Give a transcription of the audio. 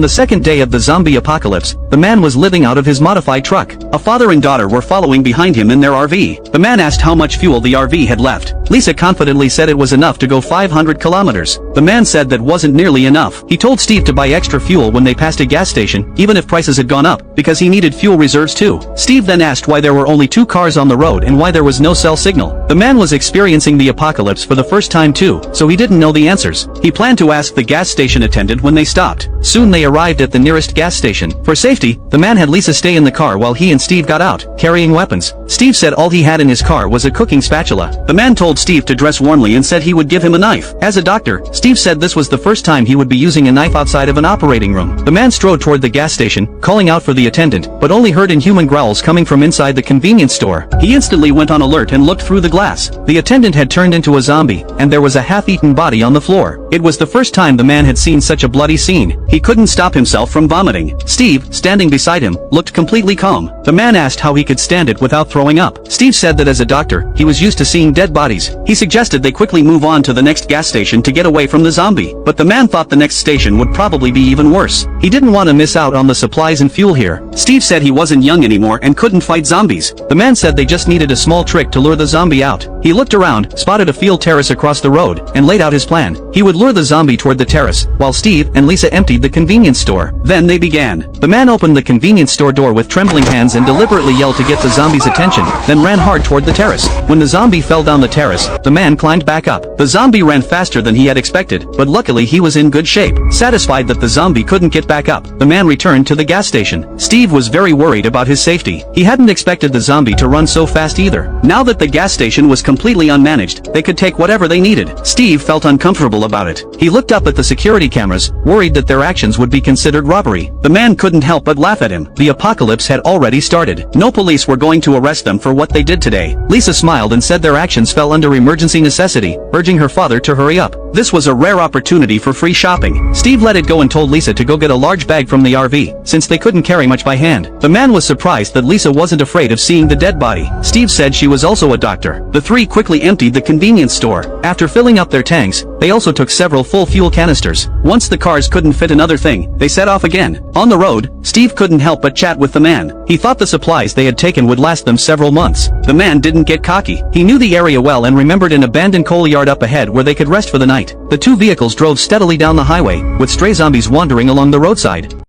On the second day of the zombie apocalypse, the man was living out of his modified truck. A father and daughter were following behind him in their RV. The man asked how much fuel the RV had left. Lisa confidently said it was enough to go 500 kilometers. The man said that wasn't nearly enough. He told Steve to buy extra fuel when they passed a gas station, even if prices had gone up, because he needed fuel reserves too. Steve then asked why there were only 2 cars on the road and why there was no cell signal. The man was experiencing the apocalypse for the first time too, so he didn't know the answers. He planned to ask the gas station attendant when they stopped. Soon they arrived at the nearest gas station. For safety, the man had Lisa stay in the car while he and Steve got out, carrying weapons. Steve said all he had in his car was a cooking spatula. The man told Steve to dress warmly and said he would give him a knife. As a doctor, Steve said this was the first time he would be using a knife outside of an operating room. The man strode toward the gas station, calling out for the attendant, but only heard inhuman growls coming from inside the convenience store. He instantly went on alert and looked through the glass. The attendant had turned into a zombie, and there was a half-eaten body on the floor. It was the first time the man had seen such a bloody scene. He couldn't stop himself from vomiting. Steve, standing beside him, looked completely calm. The man asked how he could stand it without throwing up. Steve said that as a doctor, he was used to seeing dead bodies. He suggested they quickly move on to the next gas station to get away from the zombie. But the man thought the next station would probably be even worse. He didn't want to miss out on the supplies and fuel here. Steve said he wasn't young anymore and couldn't fight zombies. The man said they just needed a small trick to lure the zombie out. He looked around, spotted a field terrace across the road, and laid out his plan. He would lure the zombie toward the terrace, while Steve and Lisa emptied the convenience store. Then they began. The man opened the convenience store door with trembling hands and deliberately yelled to get the zombie's attention, then ran hard toward the terrace. When the zombie fell down the terrace, the man climbed back up. The zombie ran faster than he had expected, but luckily he was in good shape. Satisfied that the zombie couldn't get back up, the man returned to the gas station. Steve was very worried about his safety. He hadn't expected the zombie to run so fast either. Now that the gas station was completely unmanaged, they could take whatever they needed. Steve felt uncomfortable about it. He looked up at the security cameras, worried that their actions would be considered robbery. The man couldn't help but laugh at him. The apocalypse had already started. No police were going to arrest them for what they did today. Lisa smiled and said their actions fell under emergency necessity, urging her father to hurry up. This was a rare opportunity for free shopping. Steve let it go and told Lisa to go get a large bag from the RV, since they couldn't carry much by hand. The man was surprised that Lisa wasn't afraid of seeing the dead body. Steve said she was also a doctor. The three quickly emptied the convenience store. After filling up their tanks, they also took several full fuel canisters. Once the cars couldn't fit another thing, they set off again. On the road, Steve couldn't help but chat with the man. He thought the supplies they had taken would last them several months. The man didn't get cocky. He knew the area well and remembered an abandoned coal yard up ahead where they could rest for the night. The two vehicles drove steadily down the highway, with stray zombies wandering along the roadside.